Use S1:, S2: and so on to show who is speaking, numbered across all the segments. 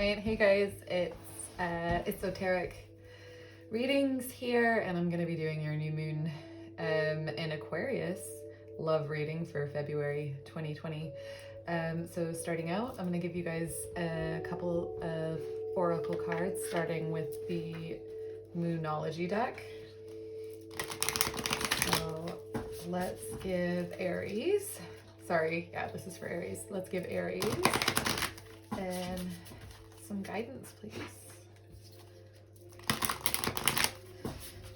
S1: Right, hey guys, it's esoteric readings here, and I'm going to be doing your new moon in Aquarius love reading for February 2020. So starting out, I'm going to give you guys a couple of oracle cards, starting with the Moonology deck. So let's give Aries, this is for Aries. Let's give Aries some guidance, please.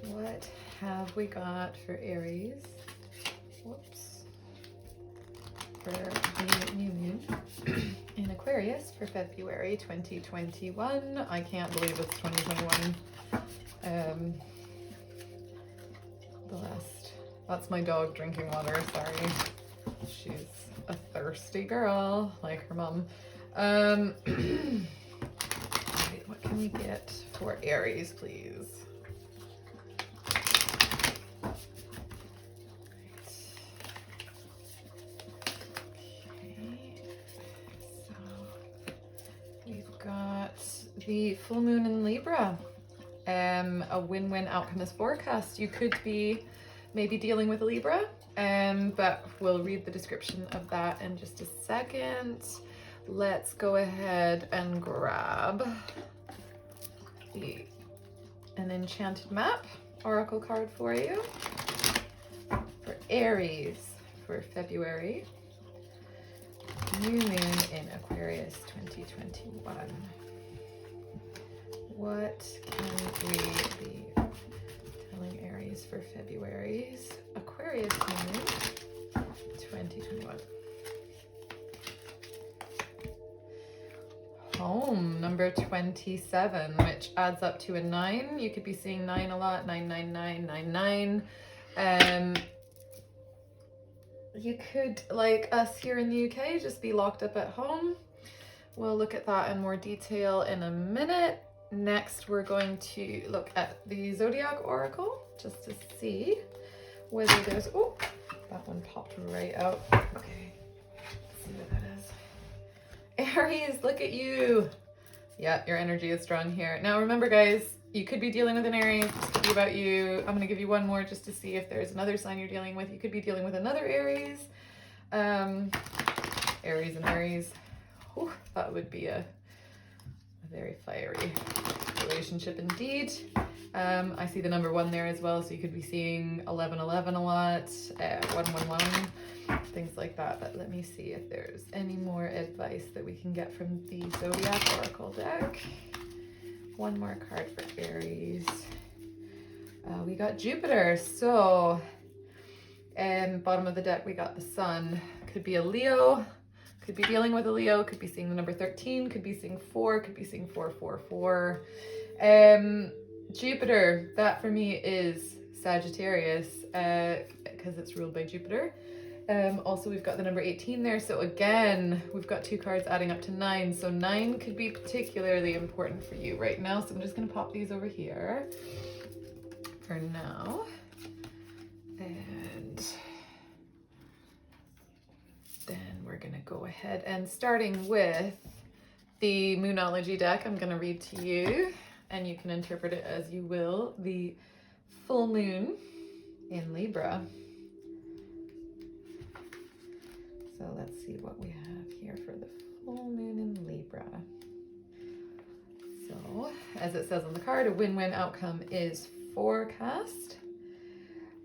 S1: What have we got for Aries? Whoops. For the new moon in Aquarius for February 2021. I can't believe it's 2021. That's my dog drinking water, sorry. She's a thirsty girl, like her mom. What can we get for Aries, please? Okay, so we've got the full moon in Libra. A win-win outcome is forecast. You could be maybe dealing with a Libra, but we'll read the description of that in just a second. Let's go ahead and grab an enchanted map oracle card for you for Aries for February. New moon in Aquarius 2021. What can we be telling Aries for February's Aquarius moon 2021? Home number 27, which adds up to a 9. You could be seeing 9 a lot, 99999. You could, like us here in the UK, just be locked up at home. We'll look at that in more detail in a minute. Next, we're going to look at the Zodiac Oracle, just to see whether there's, oh, that one popped right out. Okay, let's see what that is. Aries, look at you. Yeah, your energy is strong here. Now remember guys, you could be dealing with an Aries. This could be about you. I'm going to give you one more just to see if there's another sign you're dealing with. You could be dealing with another Aries. Aries and Aries. Whew, that would be a very fiery relationship indeed. I see the number 1 there as well, so you could be seeing 1111 a lot, 111. Things like that. But let me see if there's any more advice that we can get from the Zodiac Oracle deck. One more card for Aries. We got Jupiter. So, bottom of the deck, we got the Sun. Could be a Leo. Could be dealing with a Leo. Could be seeing the number 13. Could be seeing 4. Could be seeing 444. Jupiter. That for me is Sagittarius because it's ruled by Jupiter. Also, we've got the number 18 there. So again, we've got 2 cards adding up to 9. So 9 could be particularly important for you right now. So I'm just going to pop these over here for now. And then we're going to go ahead and starting with the Moonology deck, I'm going to read to you and you can interpret it as you will. The full moon in Libra. So let's see what we have here for the full moon in Libra. So, as it says on the card, a win-win outcome is forecast.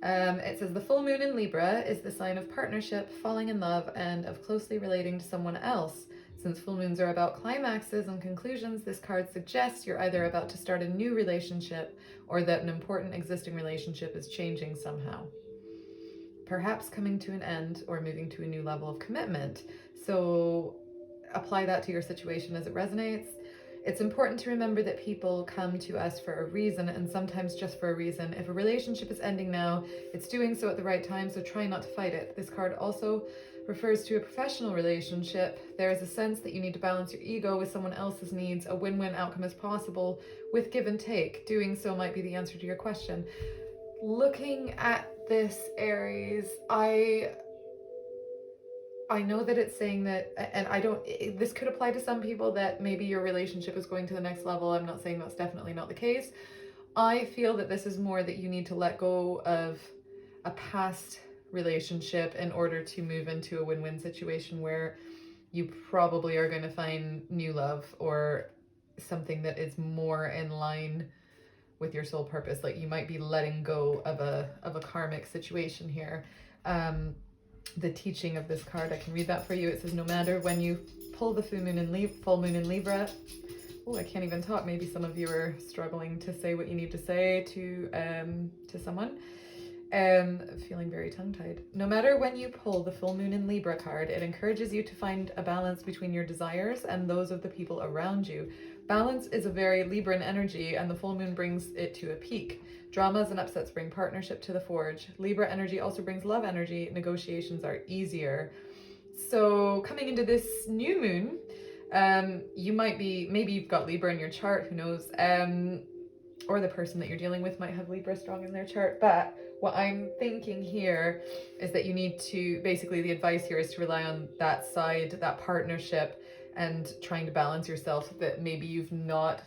S1: It says the full moon in Libra is the sign of partnership, falling in love, and of closely relating to someone else. Since full moons are about climaxes and conclusions, this card suggests you're either about to start a new relationship or that an important existing relationship is changing somehow. Perhaps coming to an end or moving to a new level of commitment. So apply that to your situation as it resonates. It's important to remember that people come to us for a reason, and sometimes just for a reason. If a relationship is ending now, it's doing so at the right time, so try not to fight it. This card also refers to a professional relationship. There is a sense that you need to balance your ego with someone else's needs. A win-win outcome is possible with give and take. Doing so might be the answer to your question. Looking at this, Aries, I I know that it's saying that, and I don't, this could apply to some people that maybe your relationship is going to the next level. I'm not saying that's definitely not the case. I feel that this is more that you need to let go of a past relationship in order to move into a win-win situation where you probably are going to find new love or something that is more in line with your soul purpose. Like you might be letting go of a karmic situation here. The teaching of this card, I can read that for you. It says, no matter when you pull the full moon in Libra. Oh, I can't even talk. Maybe some of you are struggling to say what you need to say to someone. Feeling very tongue-tied. No matter when you pull the full moon in Libra card, it encourages you to find a balance between your desires and those of the people around you. Balance is a very Libran energy, and the full moon brings it to a peak. Dramas and upsets bring partnership to the forge. Libra energy also brings love energy. Negotiations are easier. So coming into this new moon, you might be, maybe you've got Libra in your chart, who knows, or the person that you're dealing with might have Libra strong in their chart. But what I'm thinking here is that you need to, basically the advice here is to rely on that side, that partnership, and trying to balance yourself, that maybe you've not,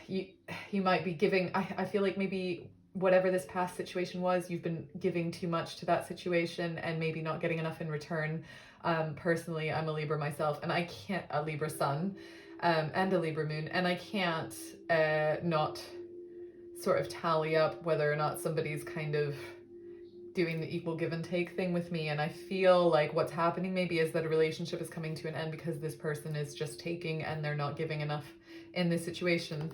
S1: you might be giving, I feel like maybe whatever this past situation was, you've been giving too much to that situation and maybe not getting enough in return. Personally, I'm a Libra myself, and I can't, a Libra sun, and a Libra moon, and I can't not sort of tally up whether or not somebody's kind of doing the equal give and take thing with me. And I feel like what's happening maybe is that a relationship is coming to an end because this person is just taking and they're not giving enough in this situation.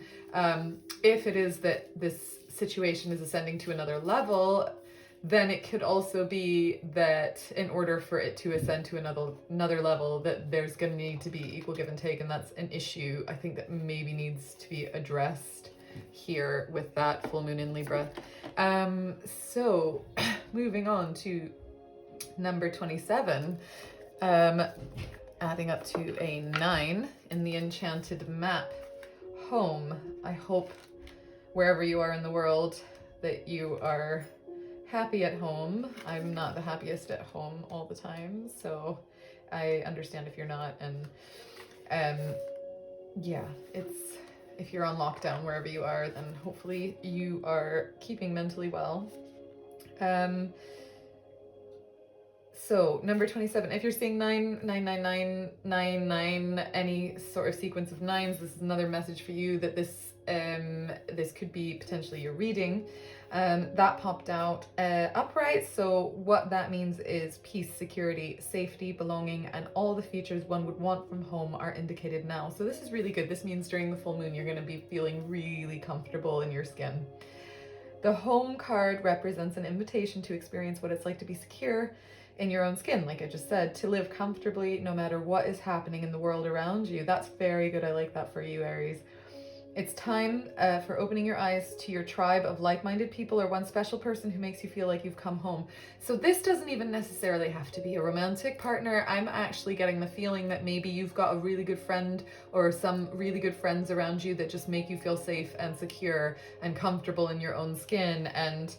S1: If it is that this situation is ascending to another level, then it could also be that in order for it to ascend to another level, that there's going to need to be equal give and take, and that's an issue I think that maybe needs to be addressed here with that full moon in Libra. So moving on to number 27, adding up to a 9 in the enchanted map. Home. I hope wherever you are in the world that you are happy at home. I'm not the happiest at home all the time, so I understand if you're not. And yeah, it's, if you're on lockdown wherever you are, then hopefully you are keeping mentally well. So number 27, if you're seeing 9, any sort of sequence of nines, this is another message for you that this could be potentially your reading. That popped out upright. So what that means is peace, security, safety, belonging, and all the features one would want from home are indicated now. So this is really good. This means during the full moon, you're going to be feeling really comfortable in your skin. The home card represents an invitation to experience what it's like to be secure in your own skin, like I just said, to live comfortably no matter what is happening in the world around you. That's very good. I like that for you, Aries. It's time for opening your eyes to your tribe of like-minded people, or one special person who makes you feel like you've come home. So this doesn't even necessarily have to be a romantic partner. I'm actually getting the feeling that maybe you've got a really good friend or some really good friends around you that just make you feel safe and secure and comfortable in your own skin. And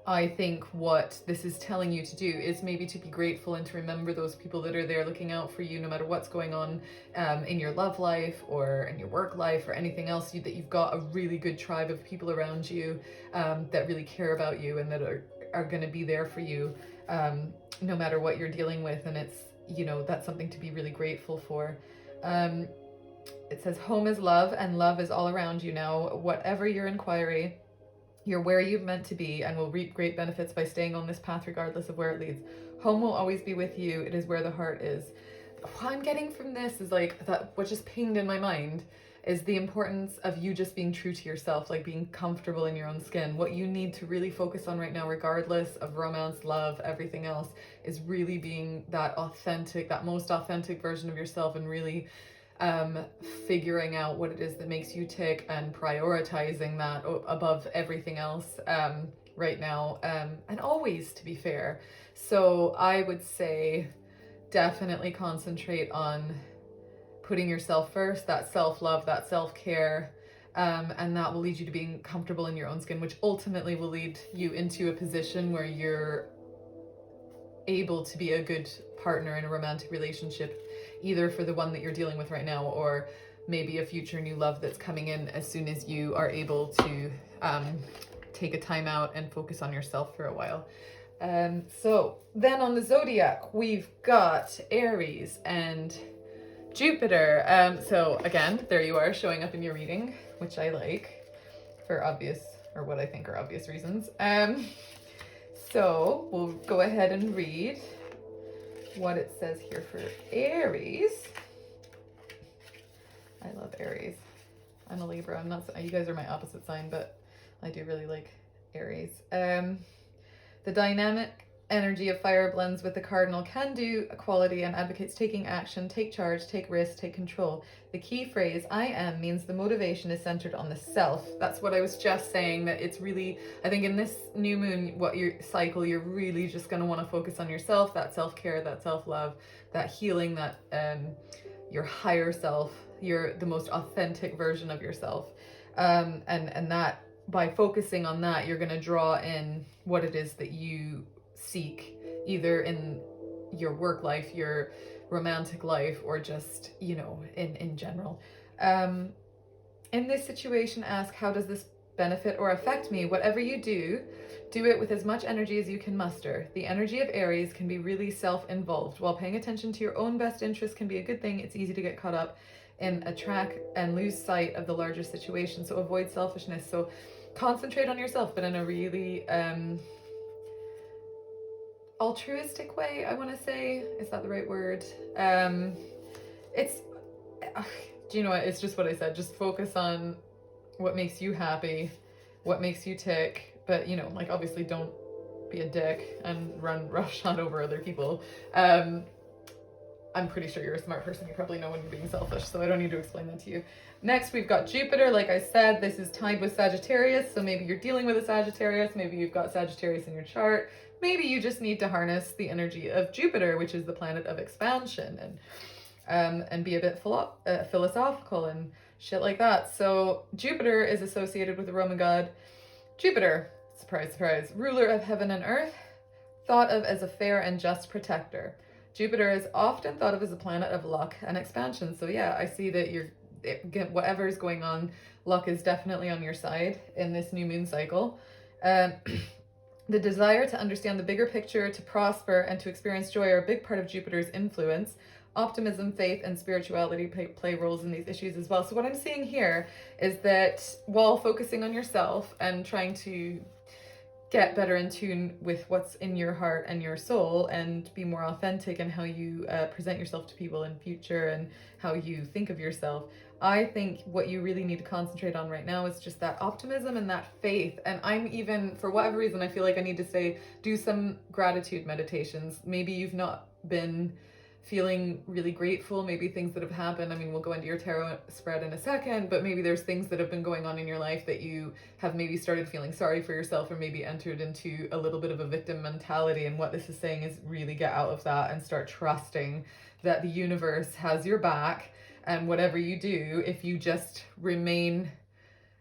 S1: I think what this is telling you to do is maybe to be grateful and to remember those people that are there looking out for you no matter what's going on in your love life or in your work life or anything else, that you've got a really good tribe of people around you that really care about you and that are going to be there for you no matter what you're dealing with. And it's, you know, that's something to be really grateful for. It says home is love, and love is all around you now. Whatever your inquiry, you're where you're meant to be and will reap great benefits by staying on this path regardless of where it leads. Home will always be with you. It is where the heart is. What I'm getting from this is like that, what just pinged in my mind is the importance of you just being true to yourself, like being comfortable in your own skin. What you need to really focus on right now, regardless of romance, love, everything else, is really being that authentic, that most authentic version of yourself, and really figuring out what it is that makes you tick and prioritizing that above everything else right now, and always, to be fair. So I would say definitely concentrate on putting yourself first, that self-love, that self-care, and that will lead you to being comfortable in your own skin, which ultimately will lead you into a position where you're able to be a good partner in a romantic relationship, either for the one that you're dealing with right now, or maybe a future new love that's coming in as soon as you are able to take a time out and focus on yourself for a while. So then on the zodiac, we've got Aries and Jupiter. So again, there you are showing up in your reading, which I like for obvious, or what I think are obvious reasons. So we'll go ahead and read what it says here for Aries. I love Aries. I'm a Libra. I'm not, you guys are my opposite sign, but I do really like Aries. The dynamic energy of fire blends with the cardinal can-do quality and advocates taking action, take charge, take risks, take control. The key phrase, I am, means the motivation is centered on the self. That's what I was just saying, that it's really, I think in this new moon, you're really just going to want to focus on yourself, that self-care, that self-love, that healing, that your higher self, the most authentic version of yourself. And that by focusing on that, you're going to draw in what it is that you seek, either in your work life, your romantic life, or just, in general. In this situation, ask, how does this benefit or affect me? Whatever you do, do it with as much energy as you can muster. The energy of Aries can be really self-involved. While paying attention to your own best interests can be a good thing, it's easy to get caught up in a track and lose sight of the larger situation. So avoid selfishness. So concentrate on yourself, but in a really altruistic way, I want to say. Is that the right word? Do you know what? It's just what I said. Just focus on what makes you happy, what makes you tick. But, obviously don't be a dick and run roughshod over other people. I'm pretty sure you're a smart person. You probably know when you're being selfish, so I don't need to explain that to you. Next, we've got Jupiter. Like I said, this is tied with Sagittarius, so maybe you're dealing with a Sagittarius. Maybe you've got Sagittarius in your chart. Maybe you just need to harness the energy of Jupiter, which is the planet of expansion, and be a bit philosophical and shit like that. So Jupiter is associated with the Roman god Jupiter. Surprise, surprise. Ruler of heaven and earth, thought of as a fair and just protector. Jupiter is often thought of as a planet of luck and expansion. So yeah, I see that whatever's going on, luck is definitely on your side in this new moon cycle. The desire to understand the bigger picture, to prosper, and to experience joy are a big part of Jupiter's influence. Optimism, faith, and spirituality play roles in these issues as well. So what I'm seeing here is that while focusing on yourself and trying to get better in tune with what's in your heart and your soul, and be more authentic in how you present yourself to people in future and how you think of yourself, I think what you really need to concentrate on right now is just that optimism and that faith. And I'm even, for whatever reason, I feel like I need to say, do some gratitude meditations. Maybe you've not been feeling really grateful, maybe things that have happened. I mean, we'll go into your tarot spread in a second, but maybe there's things that have been going on in your life that you have maybe started feeling sorry for yourself, or maybe entered into a little bit of a victim mentality. And what this is saying is really get out of that and start trusting that the universe has your back. And whatever you do, if you just remain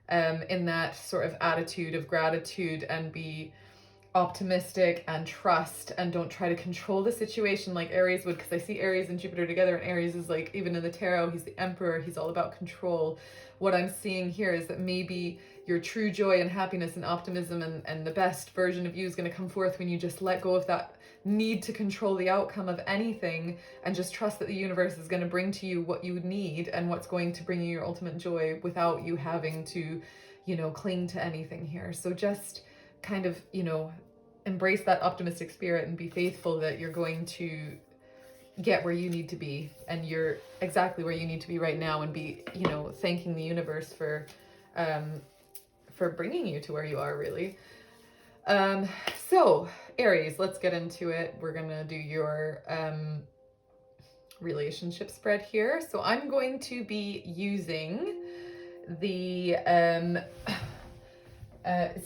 S1: in that sort of attitude of gratitude and be optimistic and trust, and don't try to control the situation like Aries would, because I see Aries and Jupiter together, and Aries is like, even in the tarot, he's the emperor, he's all about control. What I'm seeing here is that maybe your true joy and happiness and optimism and the best version of you is going to come forth when you just let go of that need to control the outcome of anything, and just trust that the universe is going to bring to you what you need and what's going to bring you your ultimate joy without you having to, cling to anything here. So just kind of, embrace that optimistic spirit and be faithful that you're going to get where you need to be, and you're exactly where you need to be right now, and be, thanking the universe for bringing you to where you are, really. So Aries, let's get into it. We're gonna do your relationship spread here. So I'm going to be using the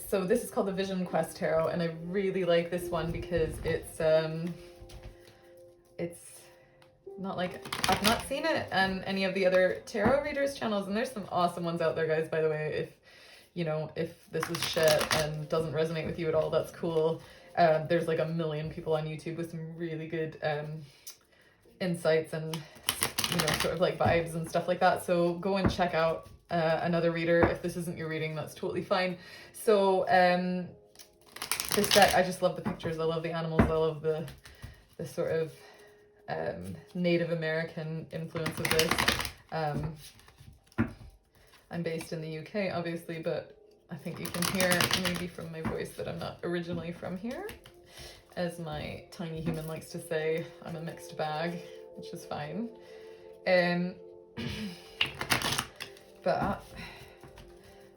S1: so this is called the Vision Quest Tarot, and I really like this one because it's not like, I've not seen it on any of the other tarot readers channels, and there's some awesome ones out there, guys, by the way. If this is shit and doesn't resonate with you at all, that's cool. There's like a million people on YouTube with some really good insights and, you know, sort of like vibes and stuff like that. So go and check out another reader. If this isn't your reading, that's totally fine. So this deck, I just love the pictures. I love the animals. I love the sort of Native American influence of this. I'm based in the UK, obviously, but I think you can hear maybe from my voice that I'm not originally from here. As my tiny human likes to say, I'm a mixed bag, which is fine. But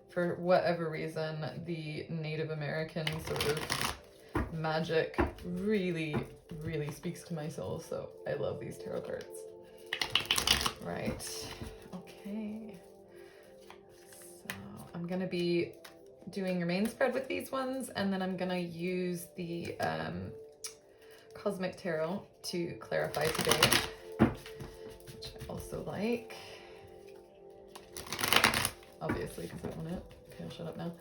S1: for whatever reason, the Native American sort of magic really, really speaks to my soul. So I love these tarot cards. Right. Okay. So I'm going to be doing your main spread with these ones, and then I'm going to use the Cosmic Tarot to clarify today, which I also like. Obviously, because I want it. Okay, I'll shut up now.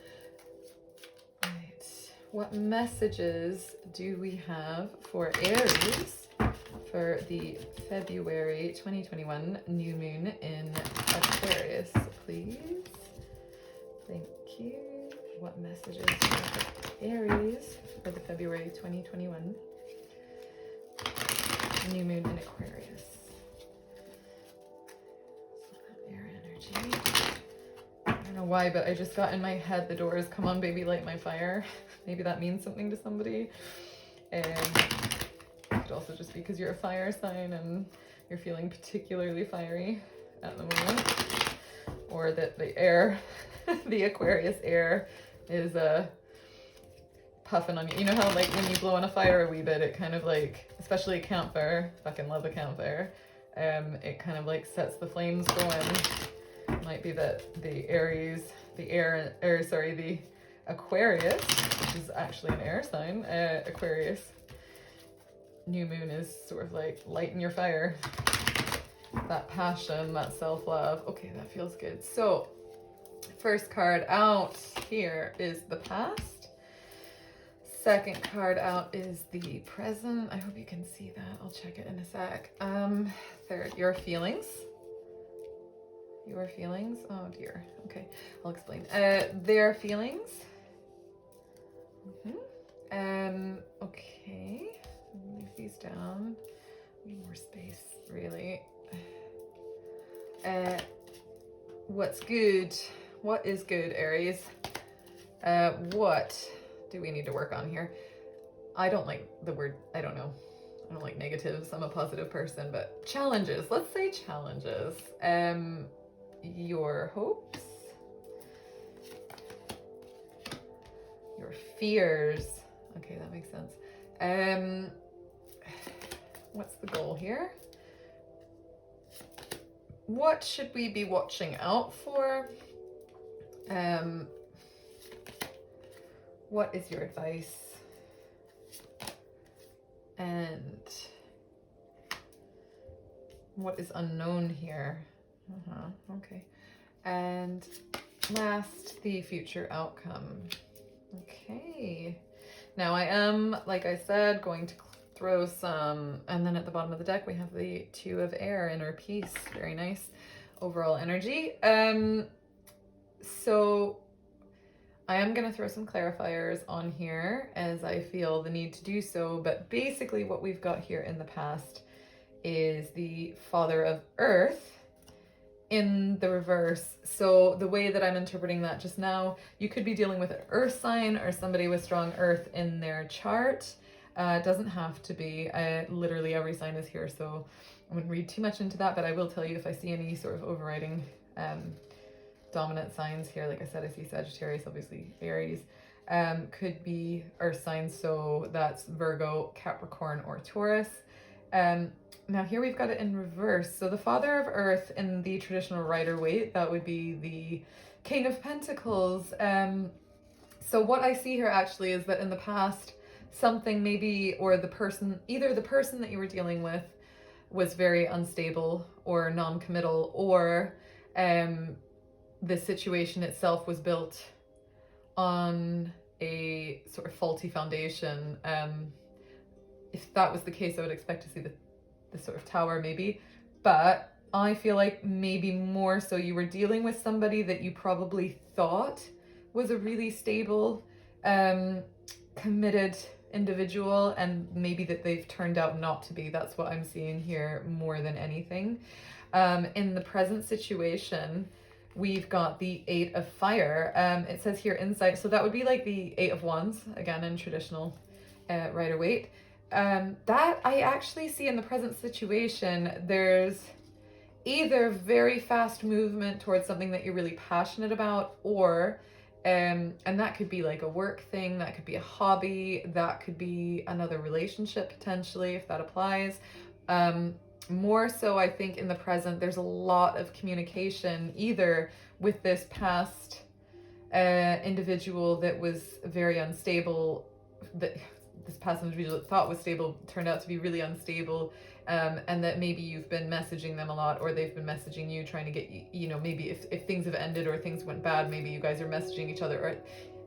S1: Right. What messages do we have for Aries for the February 2021 new moon in Aquarius, please? Thank you. What messages do we have for Aries for the February 2021 new moon in Aquarius? Air energy. I don't know why, but I just got in my head the doors, come on baby, light my fire. Maybe that means something to somebody. And it could also just be because you're a fire sign and you're feeling particularly fiery at the moment. Or that the air, the Aquarius air is puffing on you. You know how like when you blow on a fire a wee bit, it kind of like, especially a campfire, fucking love a campfire, it kind of like sets the flames going. Might be that the the Aquarius, which is actually an air sign, Aquarius, new moon is sort of like lighting your fire. That passion, that self-love. Okay, that feels good. So, first card out here is the past. Second card out is the present. I hope you can see that. I'll check it in a sec. Third, your feelings. Your feelings? Oh dear. Okay, I'll explain. Their feelings. Okay. Leave these down. Need more space, really. What's good? What is good, Aries? What do we need to work on here? I don't like the word, I don't know. I don't like negatives. I'm a positive person, but challenges. Let's say challenges. Your hopes, your fears. Okay, that makes sense. What's the goal here? What should we be watching out for? What is your advice? And what is unknown here? Okay. And last, the future outcome. Okay. Now I am, like I said, going to throw some, and then at the bottom of the deck we have the Two of Air, inner peace. Very nice overall energy. So I am going to throw some clarifiers on here as I feel the need to do so, but basically what we've got here in the past is the Father of Earth in the reverse. So the way that I'm interpreting that just now, you could be dealing with an earth sign or somebody with strong earth in their chart. It doesn't have to be. Literally every sign is here, so I wouldn't read too much into that, but I will tell you if I see any sort of overriding dominant signs here. Like I said, I see Sagittarius, obviously Aries, could be earth signs, so that's Virgo, Capricorn, or Taurus. Now here we've got it in reverse. So the Father of Earth in the traditional Rider-Waite, that would be the King of Pentacles. So what I see here actually is that in the past, something maybe, or the person, either the person that you were dealing with was very unstable or non-committal, or the situation itself was built on a sort of faulty foundation. If that was the case, I would expect to see the sort of tower maybe, but I feel like maybe more so you were dealing with somebody that you probably thought was a really stable, committed individual, and maybe that they've turned out not to be. That's what I'm seeing here more than anything. In the present situation, we've got the 8 of Fire. It says here insight, so that would be like the 8 of Wands, again in traditional Rider-Waite. That I actually see in the present situation, there's either very fast movement towards something that you're really passionate about, or and that could be like a work thing, that could be a hobby, that could be another relationship potentially, if that applies. More so, I think in the present, there's a lot of communication, either with this past individual that was very unstable, that this past individual that thought was stable turned out to be really unstable, and that maybe you've been messaging them a lot, or they've been messaging you, trying to get you know, maybe if things have ended or things went bad, maybe you guys are messaging each other, or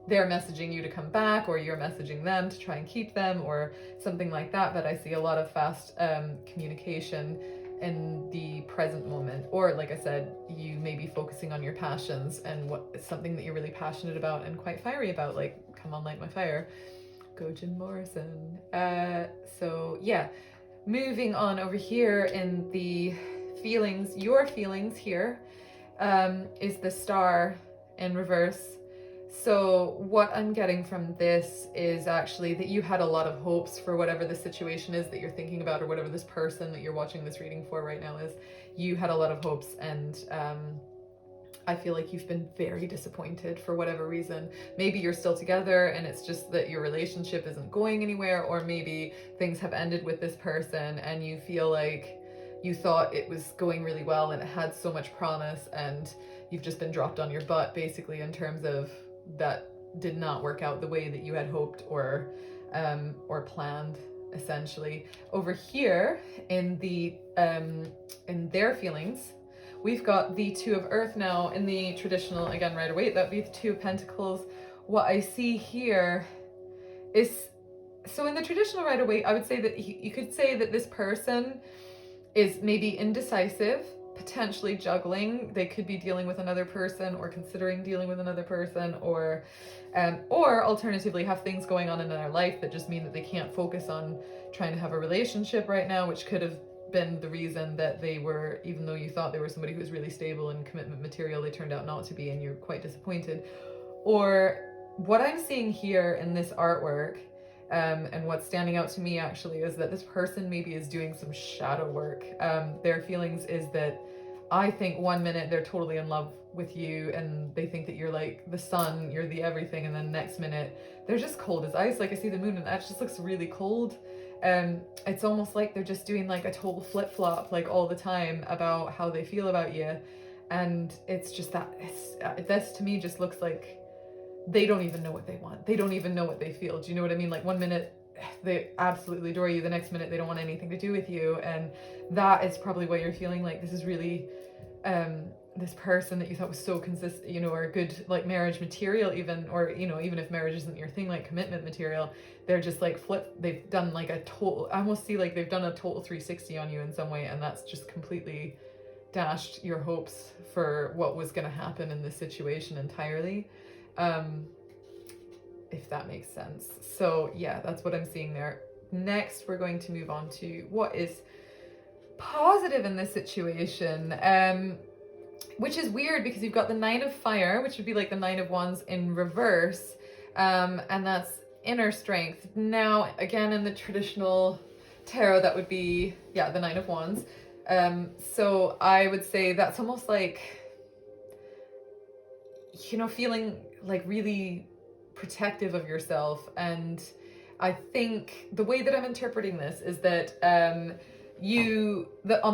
S1: they're messaging you to come back, or you're messaging them to try and keep them, or something like that. But I see a lot of fast communication in the present moment. Or like I said, you may be focusing on your passions and what something that you're really passionate about and quite fiery about, like come on, light my fire, go Jim Morrison. So yeah, moving on over here in the feelings, your feelings here is the Star in reverse. So what I'm getting from this is actually that you had a lot of hopes for whatever the situation is that you're thinking about, or whatever this person that you're watching this reading for right now is. You had a lot of hopes, and I feel like you've been very disappointed for whatever reason. Maybe you're still together and it's just that your relationship isn't going anywhere, or maybe things have ended with this person and you feel like you thought it was going really well and it had so much promise, and you've just been dropped on your butt basically, in terms of that did not work out the way that you had hoped or planned, essentially. Over here in the in their feelings, we've got the 2 of Earth now. In the traditional, again, Rider-Waite, that'd be the 2 of Pentacles. What I see here is, so in the traditional Rider-Waite, I would say that you could say that this person is maybe indecisive, potentially juggling. They could be dealing with another person, or considering dealing with another person, or alternatively have things going on in their life that just mean that they can't focus on trying to have a relationship right now, which could have been the reason that they were, even though you thought they were somebody who was really stable and commitment material, they turned out not to be, and you're quite disappointed. Or what I'm seeing here in this artwork, and what's standing out to me actually, is that this person maybe is doing some shadow work. Their feelings is that I think one minute they're totally in love with you and they think that you're like the sun, you're the everything, and then next minute they're just cold as ice. Like I see the moon and that just looks really cold. It's almost like they're just doing like a total flip-flop like all the time about how they feel about you, and it's just that this to me just looks like they don't even know what they want. They don't even know what they feel. Do you know what I mean? Like one minute they absolutely adore you, the next minute they don't want anything to do with you, and that is probably what you're feeling. Like this is really this person that you thought was so consistent, you know, or good like marriage material even, or you know, even if marriage isn't your thing, like commitment material, they're just like they've done like a total, I almost see like they've done a total 360 on you in some way, and that's just completely dashed your hopes for what was going to happen in this situation entirely. If that makes sense. So yeah, that's what I'm seeing there. Next, we're going to move on to what is positive in this situation, which is weird because you've got the 9 of Fire, which would be like the 9 of Wands in reverse, and that's inner strength. Now, again, in the traditional tarot, that would be, yeah, the 9 of Wands. So I would say that's almost like, you know, feeling like really protective of yourself. And I think the way that I'm interpreting this is that on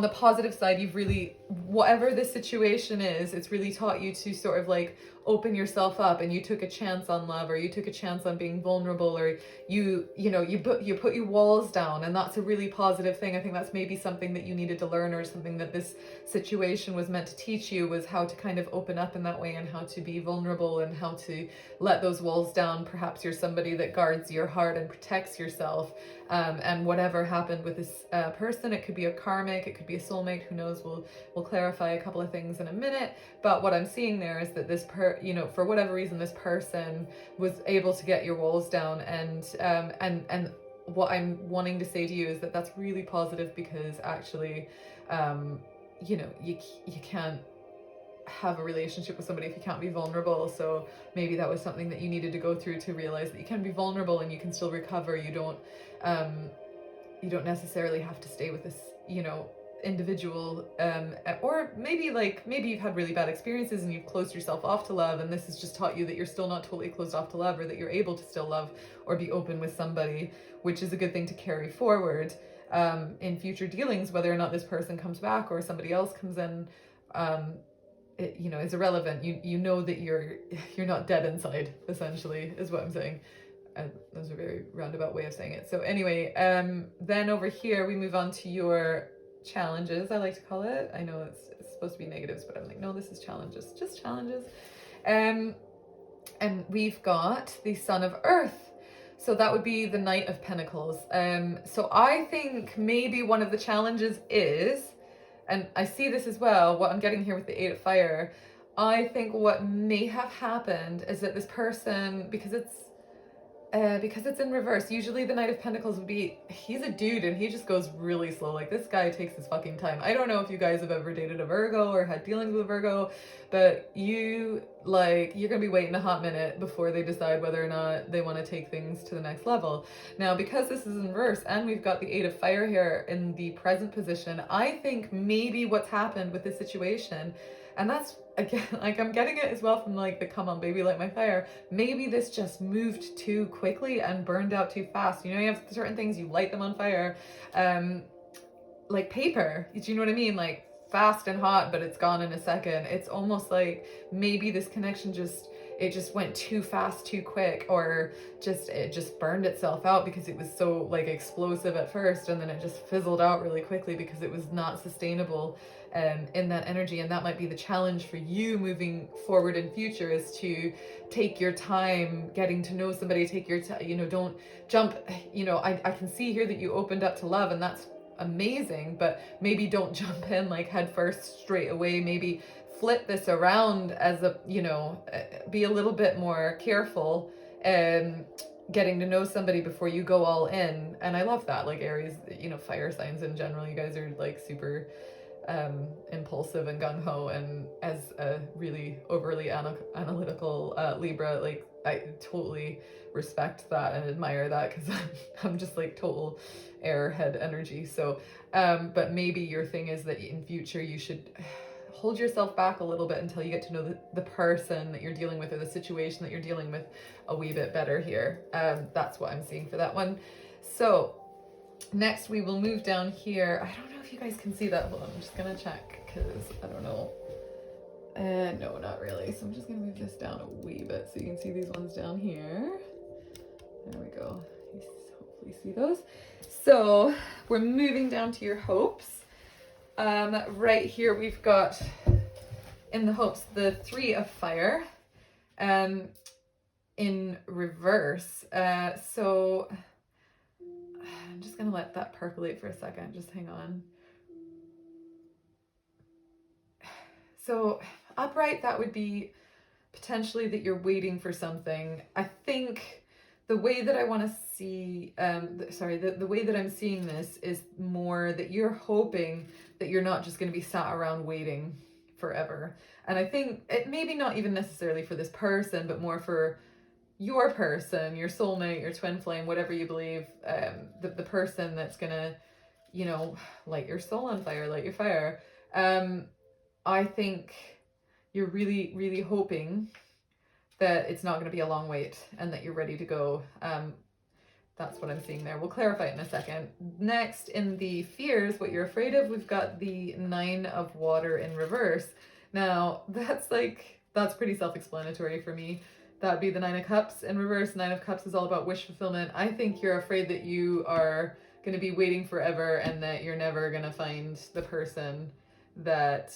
S1: the positive side, you've really, whatever the situation is, it's really taught you to sort of like open yourself up and you took a chance on love, or you took a chance on being vulnerable, or you put your walls down, and that's a really positive thing. I think that's maybe something that you needed to learn, or something that this situation was meant to teach you, was how to kind of open up in that way, and how to be vulnerable, and how to let those walls down. Perhaps you're somebody that guards your heart and protects yourself, and whatever happened with this person, it could be a karmic, it could be a soulmate, who knows. We'll clarify a couple of things in a minute, but what I'm seeing there is that this for whatever reason, this person was able to get your walls down, and what I'm wanting to say to you is that that's really positive, because actually, you can't have a relationship with somebody if you can't be vulnerable. So maybe that was something that you needed to go through, to realize that you can be vulnerable and you can still recover. You don't necessarily have to stay with this, individual, or maybe you've had really bad experiences and you've closed yourself off to love, and this has just taught you that you're still not totally closed off to love, or that you're able to still love or be open with somebody, which is a good thing to carry forward in future dealings. Whether or not this person comes back or somebody else comes in, it, is irrelevant. You know that you're not dead inside, essentially, is what I'm saying. That was a very roundabout way of saying it. So anyway, then over here we move on to your challenges, I like to call it. I know it's supposed to be negatives, but I'm like, no, this is challenges, just challenges. And we've got the Son of Earth. So that would be the Knight of Pentacles. So I think maybe one of the challenges is, and I see this as well, what I'm getting here with the Eight of Fire, I think what may have happened is that this person, because it's in reverse, usually the Knight of Pentacles would be, he's a dude and he just goes really slow. Like, this guy takes his fucking time. I don't know if you guys have ever dated a Virgo or had dealings with a Virgo, but you're gonna be waiting a hot minute before they decide whether or not they want to take things to the next level. Now, because this is in reverse and we've got the Eight of Fire here in the present position, I think maybe what's happened with this situation, and that's, again, like, I'm getting it as well from like the come on baby light my fire, maybe this just moved too quickly and burned out too fast. You have certain things, you light them on fire, like paper, do you know what I mean? Like, fast and hot, but it's gone in a second. It's almost like maybe this connection just went too fast, too quick, or it just burned itself out because it was so like explosive at first, and then it just fizzled out really quickly because it was not sustainable in that energy. And that might be the challenge for you moving forward in future, is to take your time getting to know somebody, take your time, don't jump. I can see here that you opened up to love, and that's amazing, but maybe don't jump in like head first straight away. Maybe flip this around as a, be a little bit more careful getting to know somebody before you go all in. And I love that, like Aries, fire signs in general, you guys are like super impulsive and gung-ho, and as a really overly analytical Libra, like, I totally respect that and admire that, because I'm just like total airhead energy. So but maybe your thing is that in future you should hold yourself back a little bit until you get to know the person that you're dealing with, or the situation that you're dealing with, a wee bit better here. That's what I'm seeing for that one. So next we will move down here. I don't know if you guys can see that. Hold on, I'm just gonna check, because I don't know. No, not really. So I'm just gonna move this down a wee bit so you can see these ones down here. There we go. You hopefully see those. So we're moving down to your hopes. Right here we've got, in the hopes, the Three of Fire in reverse. So I'm just gonna let that percolate for a second. Just hang on. So upright, that would be potentially that you're waiting for something. I think the way that I want to see, the way that I'm seeing this is more that you're hoping that you're not just going to be sat around waiting forever. And I think it maybe not even necessarily for this person, but more for your person, your soulmate, your twin flame, whatever you believe, the person that's going to, light your soul on fire, light your fire. I think you're really, really hoping that it's not going to be a long wait and that you're ready to go. That's what I'm seeing there. We'll clarify it in a second. Next, in the fears, what you're afraid of, we've got the Nine of Water in reverse. Now, that's like, that's pretty self-explanatory for me. That would be the Nine of Cups in reverse. Nine of Cups is all about wish fulfillment. I think you're afraid that you are going to be waiting forever and that you're never going to find the person that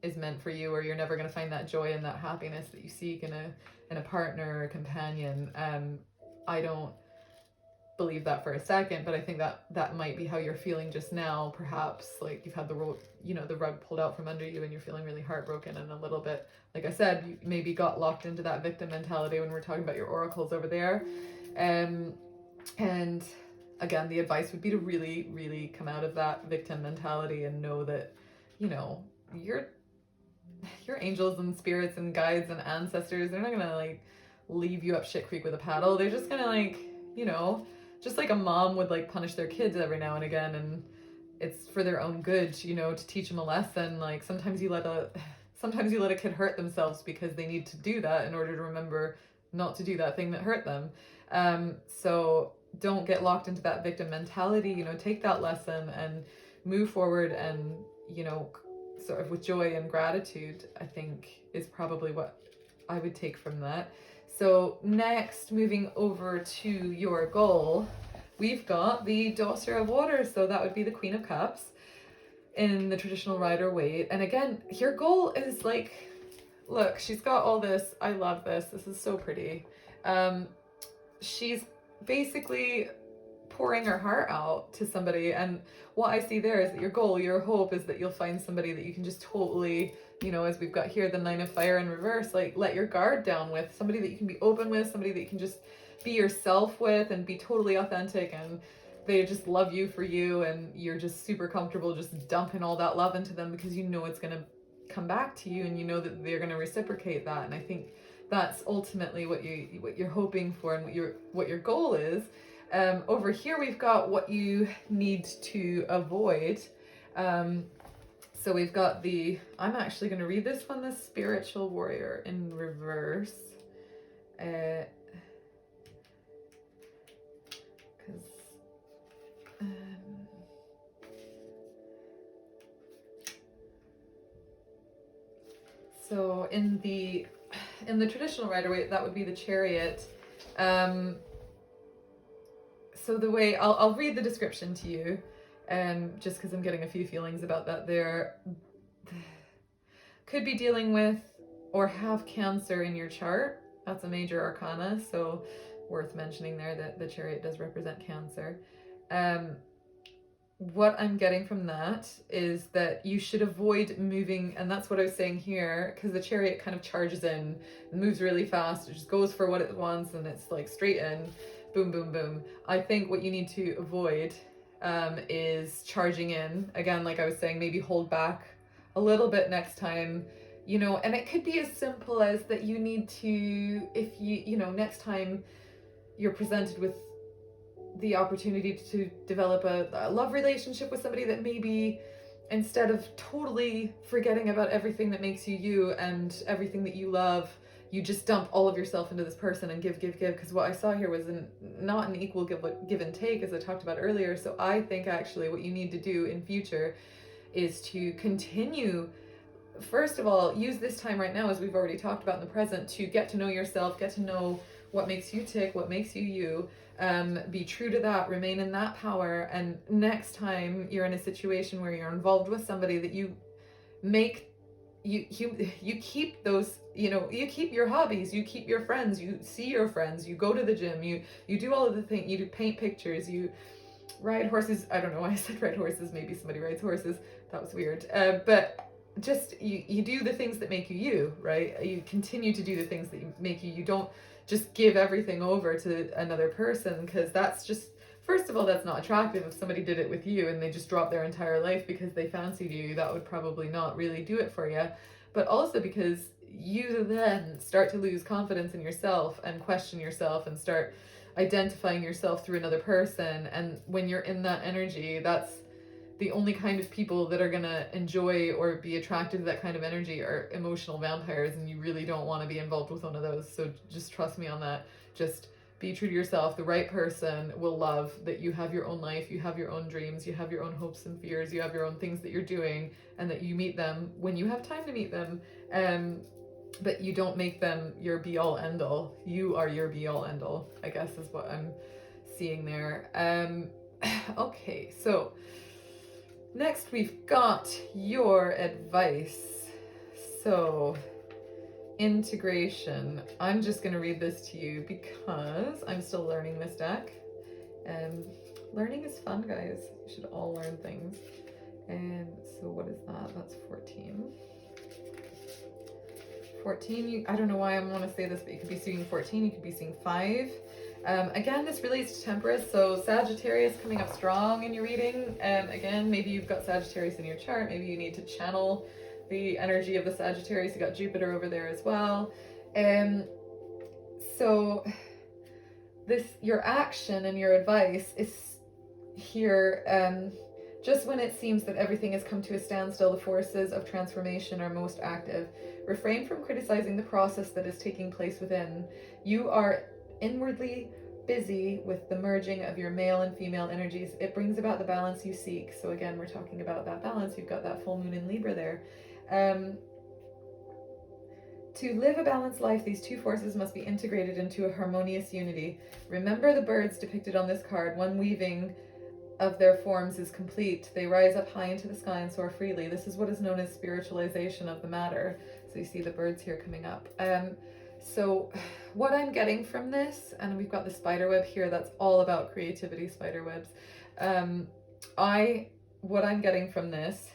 S1: is meant for you, or you're never going to find that joy and that happiness that you seek in a partner or a companion. I don't believe that for a second, but I think that might be how you're feeling just now. Perhaps like you've had the rug pulled out from under you and you're feeling really heartbroken and a little bit, like I said, you maybe got locked into that victim mentality when we're talking about your oracles over there. And again, the advice would be to really, really come out of that victim mentality and know that, your angels and spirits and guides and ancestors, they're not gonna like leave you up shit creek with a paddle. They're just gonna like, just like a mom would like punish their kids every now and again, and it's for their own good, to teach them a lesson. Like sometimes you let a kid hurt themselves because they need to do that in order to remember not to do that thing that hurt them. So don't get locked into that victim mentality. Take that lesson and move forward, and sort of with joy and gratitude, I think is probably what I would take from that. So next, moving over to your goal, we've got the Daughter of Water. So that would be the Queen of Cups in the traditional Rider-Waite. And again, your goal is like, look, she's got all this. I love this. This is so pretty. She's basically pouring her heart out to somebody. And what I see there is that your goal, your hope is that you'll find somebody that you can just totally, as we've got here, the Nine of Fire in reverse, like let your guard down with, somebody that you can be open with, somebody that you can just be yourself with and be totally authentic, and they just love you for you, and you're just super comfortable just dumping all that love into them because it's going to come back to you, and that they're going to reciprocate that. And I think that's ultimately what you're hoping for and what your goal is. Over here we've got what you need to avoid. So we've got I'm actually going to read this one, the Spiritual Warrior in reverse. So in the traditional Rider-Waite, that would be the Chariot. So the way I'll read the description to you, just because I'm getting a few feelings about that there. Could be dealing with or have Cancer in your chart. That's a major arcana, so worth mentioning there that the Chariot does represent Cancer. What I'm getting from that is that you should avoid moving, and that's what I was saying here, because the Chariot kind of charges in, moves really fast, it just goes for what it wants, and it's like straight in, boom, boom, boom. I think what you need to avoid is charging in. Again, like I was saying, maybe hold back a little bit next time, and it could be as simple as that you need to, if next time you're presented with the opportunity to develop a love relationship with somebody, that maybe instead of totally forgetting about everything that makes you you and everything that you love, you just dump all of yourself into this person and give, because what I saw here was not an equal give and take, as I talked about earlier. So I think actually what you need to do in future is to continue, first of all, use this time right now, as we've already talked about in the present, to get to know yourself, get to know what makes you tick, what makes you you. Be true to that, remain in that power, and next time you're in a situation where you're involved with somebody, that you keep those, you keep your hobbies, you keep your friends, you see your friends, you go to the gym, you do all of the things, you do paint pictures, you ride horses. I don't know why I said ride horses, maybe somebody rides horses, that was weird, but just you do the things that make you you, right? You continue to do the things that make you. You don't just give everything over to another person, because that's just, first of all, that's not attractive. If somebody did it with you and they just dropped their entire life because they fancied you, that would probably not really do it for you. But also because you then start to lose confidence in yourself and question yourself and start identifying yourself through another person. And when you're in that energy, that's the only kind of people that are gonna enjoy or be attracted to that kind of energy are emotional vampires, and you really don't want to be involved with one of those. So just trust me on that. Just be true to yourself. The right person will love that you have your own life, you have your own dreams, you have your own hopes and fears, you have your own things that you're doing, and that you meet them when you have time to meet them. But you don't make them your be all end all. You are your be all end all, I guess, is what I'm seeing there. Okay, so next we've got your advice. So integration. I'm just going to read this to you because I'm still learning this deck. Learning is fun, guys. You should all learn things. And so what is that? That's 14. 14, I don't know why I want to say this, but you could be seeing 14, you could be seeing 5. Again, this relates to temperance, so Sagittarius coming up strong in your reading. Again, maybe you've got Sagittarius in your chart, maybe you need to channel the energy of the Sagittarius. You got Jupiter over there as well. So this, your action and your advice is here, just when it seems that everything has come to a standstill, the forces of transformation are most active. Refrain from criticizing the process that is taking place within. You are inwardly busy with the merging of your male and female energies. It brings about the balance you seek. So again, we're talking about that balance. You've got that full moon in Libra there. To live a balanced life, these two forces must be integrated into a harmonious unity. Remember the birds depicted on this card. One weaving of their forms is complete. They rise up high into the sky and soar freely. This is what is known as spiritualization of the matter. So you see the birds here coming up. So what I'm getting from this, and we've got the spider web here, that's all about creativity, spider webs. What I'm getting from this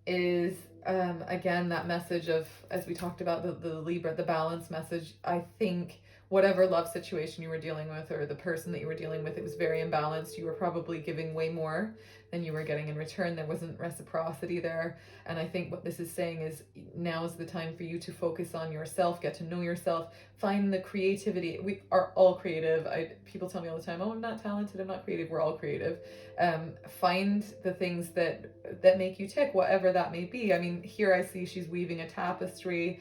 S1: is, again, that message of, as we talked about, the Libra, the balance message. I think whatever love situation you were dealing with, or the person that you were dealing with, it was very imbalanced. You were probably giving way more than you were getting in return. There wasn't reciprocity there. And I think what this is saying is, now is the time for you to focus on yourself, get to know yourself, find the creativity. We are all creative. People tell me all the time, oh, I'm not talented, I'm not creative. We're all creative. Find the things that make you tick, whatever that may be. I mean, here I see she's weaving a tapestry.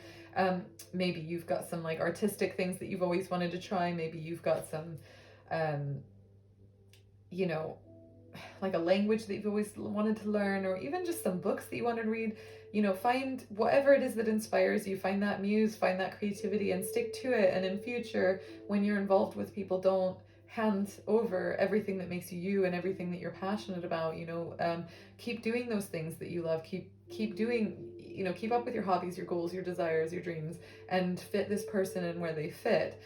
S1: Maybe you've got some like artistic things that you've always wanted to try. Maybe you've got some, you know, like a language that you've always wanted to learn, or even just some books that you want to read. You know, find whatever it is that inspires you, find that muse, find that creativity, and stick to it. And in future, when you're involved with people, don't hand over everything that makes you you and everything that you're passionate about. You know, keep doing those things that you love. Keep doing, you know, keep up with your hobbies, your goals, your desires, your dreams, and fit this person in where they fit.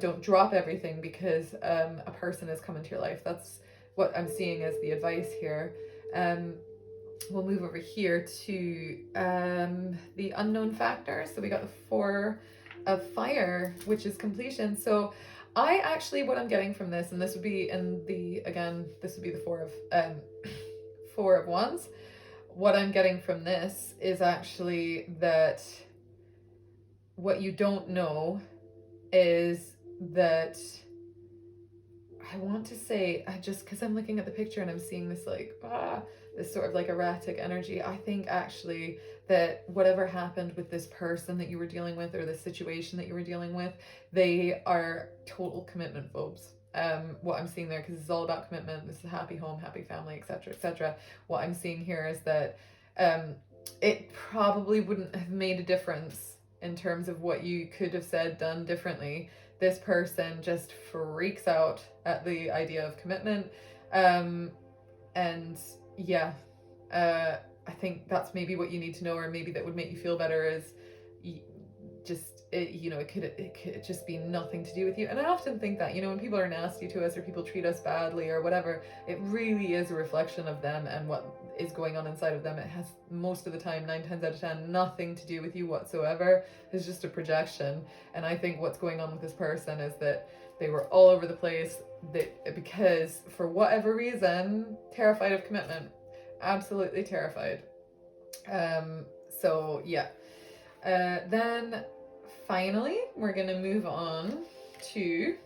S1: Don't drop everything because a person has come into your life. That's what I'm seeing as the advice here. We'll move over here to the unknown factor. So we got the 4 of fire, which is completion. So I actually, what I'm getting from this, and this would be in the, again, this would be the 4 of wands. What I'm getting from this is actually that what you don't know is that, I want to say, just because I'm looking at the picture and I'm seeing this like, this sort of like erratic energy, I think actually that whatever happened with this person that you were dealing with, or the situation that you were dealing with, they are total commitment phobes. What I'm seeing there, because it's all about commitment, this is a happy home, happy family, etc., etc. What I'm seeing here is that it probably wouldn't have made a difference in terms of what you could have said, done differently. This person just freaks out at the idea of commitment. And yeah, I think that's maybe what you need to know, or maybe that would make you feel better, is just, it could just be nothing to do with you. And I often think that, when people are nasty to us, or people treat us badly or whatever, it really is a reflection of them and what is going on inside of them. It has, most of the time, 9 times out of 10, nothing to do with you whatsoever. It's just a projection. And I think what's going on with this person is that they were all over the place, because for whatever reason, terrified of commitment. Absolutely terrified. So yeah. Then finally, we're going to move on to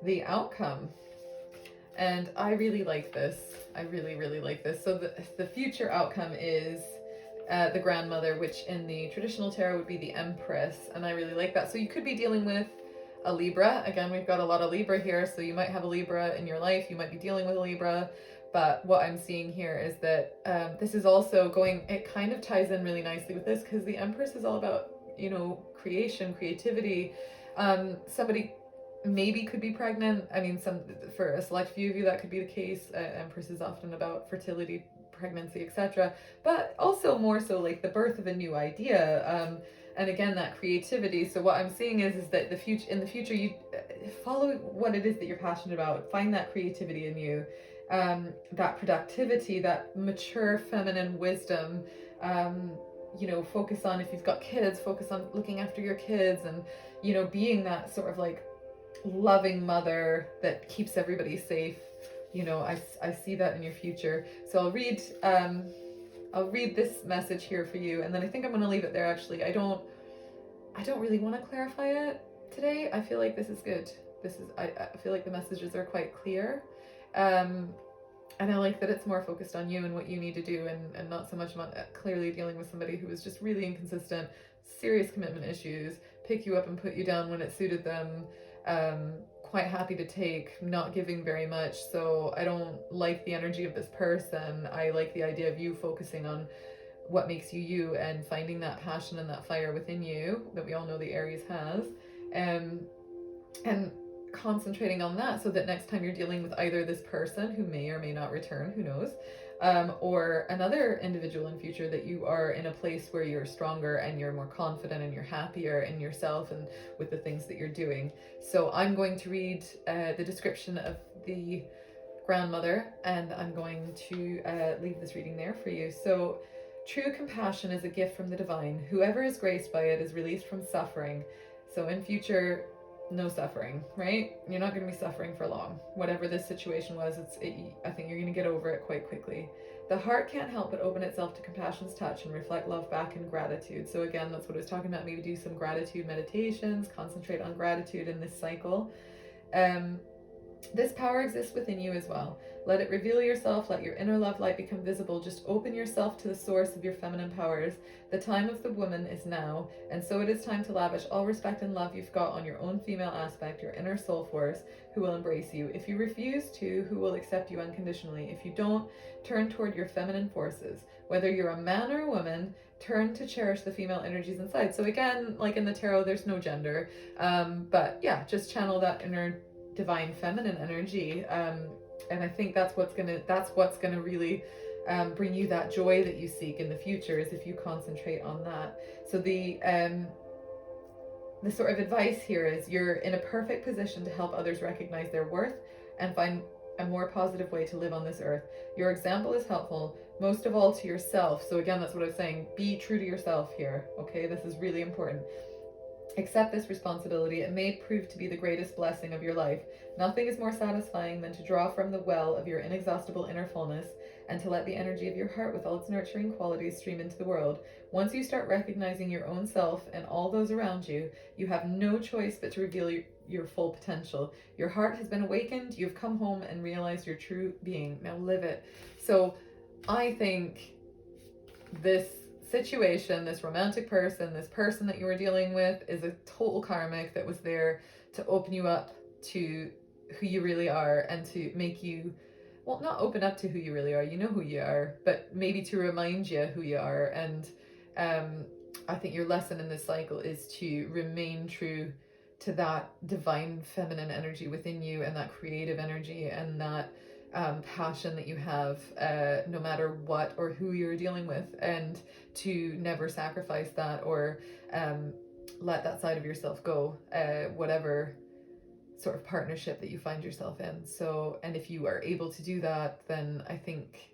S1: the outcome. And I really like this. I really, really like this. So the future outcome is the grandmother, which in the traditional tarot would be the Empress. And I really like that. So you could be dealing with a Libra. Again, we've got a lot of Libra here, so you might have a Libra in your life, you might be dealing with a Libra, but what I'm seeing here is that this is also going, it kind of ties in really nicely with this, because the Empress is all about, you know, creation, creativity. Somebody maybe could be pregnant. I mean, for a select few of you that could be the case. Empress is often about fertility, pregnancy, etc., but also more so like the birth of a new idea, and again, that creativity. So what I'm seeing is that in the future, you follow what it is that you're passionate about, find that creativity in you, that productivity, that mature feminine wisdom. You know, focus on, if you've got kids, focus on looking after your kids, and, you know, being that sort of like loving mother that keeps everybody safe. You know, I see that in your future. So I'll read this message here for you, and then I think I'm going to leave it there. Actually, I don't really want to clarify it today. I feel like this is good. I feel like the messages are quite clear, and I like that it's more focused on you and what you need to do, and not so much about clearly dealing with somebody who is just really inconsistent, serious commitment issues, pick you up and put you down when it suited them, quite happy to take, not giving very much. So I don't like the energy of this person. I like the idea of you focusing on what makes you you, and finding that passion and that fire within you that we all know the Aries has, and concentrating on that, so that next time you're dealing with either this person who may or may not return, who knows, or another individual in future, that you are in a place where you're stronger and you're more confident and you're happier in yourself and with the things that you're doing. So I'm going to read the description of the grandmother, and I'm going to leave this reading there for you. So, true compassion is a gift from the divine. Whoever is graced by it is released from suffering. So in future, no suffering, right? You're not going to be suffering for long. Whatever this situation was, I think you're going to get over it quite quickly. The heart can't help but open itself to compassion's touch and reflect love back in gratitude. So again, that's what I was talking about. Maybe do some gratitude meditations, concentrate on gratitude in this cycle. This power exists within you as well. Let it reveal yourself. Let your inner love light become visible. Just open yourself to the source of your feminine powers. The time of the woman is now, and so it is time to lavish all respect and love you've got on your own female aspect, your inner soul force, who will embrace you. If you refuse to, who will accept you unconditionally? If you don't, turn toward your feminine forces. Whether you're a man or a woman, turn to cherish the female energies inside. So again, like in the tarot, there's no gender, but yeah, just channel that inner divine feminine energy, and I think that's what's gonna really bring you that joy that you seek in the future, is if you concentrate on that. So the sort of advice here is, you're in a perfect position to help others recognize their worth and find a more positive way to live on this earth. Your example is helpful, most of all to yourself. So again, that's what I was saying, be true to yourself here, okay? This is really important. Accept this responsibility. It may prove to be the greatest blessing of your life. Nothing is more satisfying than to draw from the well of your inexhaustible inner fullness, and to let the energy of your heart with all its nurturing qualities stream into the world. Once you start recognizing your own self and all those around you, you have no choice but to reveal your full potential. Your heart has been awakened. You've come home and realized your true being. Now live it. So I think this situation, this romantic person, this person that you were dealing with, is a total karmic that was there to open you up to who you really are, and to make you, well, not open up to who you really are, you know who you are, but maybe to remind you who you are. And I think your lesson in this cycle is to remain true to that divine feminine energy within you, and that creative energy, and that passion that you have, no matter what or who you're dealing with, and to never sacrifice that, or let that side of yourself go, whatever sort of partnership that you find yourself in. So, and if you are able to do that, then I think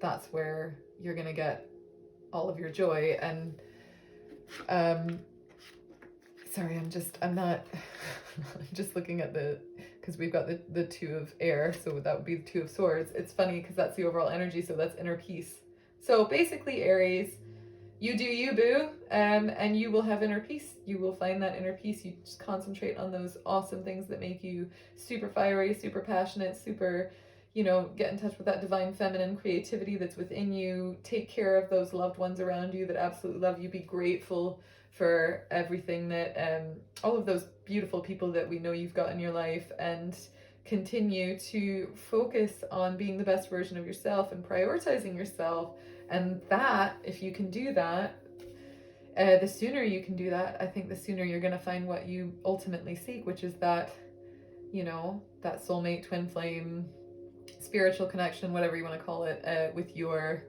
S1: that's where you're gonna get all of your joy. And sorry, I'm just looking at because we've got the two of air, so that would be the two of swords. It's funny because that's the overall energy, so that's inner peace. So basically, Aries, you do you, boo, and you will have inner peace. You will find that inner peace. You just concentrate on those awesome things that make you super fiery, super passionate, super, you know, get in touch with that divine feminine creativity that's within you. Take care of those loved ones around you that absolutely love you. Be grateful for everything that, all of those beautiful people that we know you've got in your life, and continue to focus on being the best version of yourself and prioritizing yourself. And that, if you can do that, the sooner you can do that, I think the sooner you're going to find what you ultimately seek, which is that, you know, that soulmate, twin flame, spiritual connection, whatever you want to call it, with your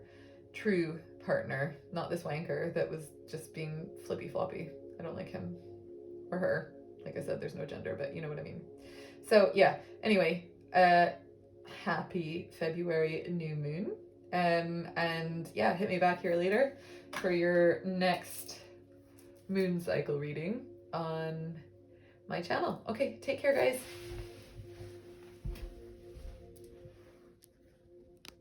S1: true partner, not this wanker that was just being flippy floppy. I don't like him or her. Like I said, there's no gender, but you know what I mean. So yeah, anyway, happy February new moon. And yeah, hit me back here later for your next moon cycle reading on my channel. Okay, take care, guys.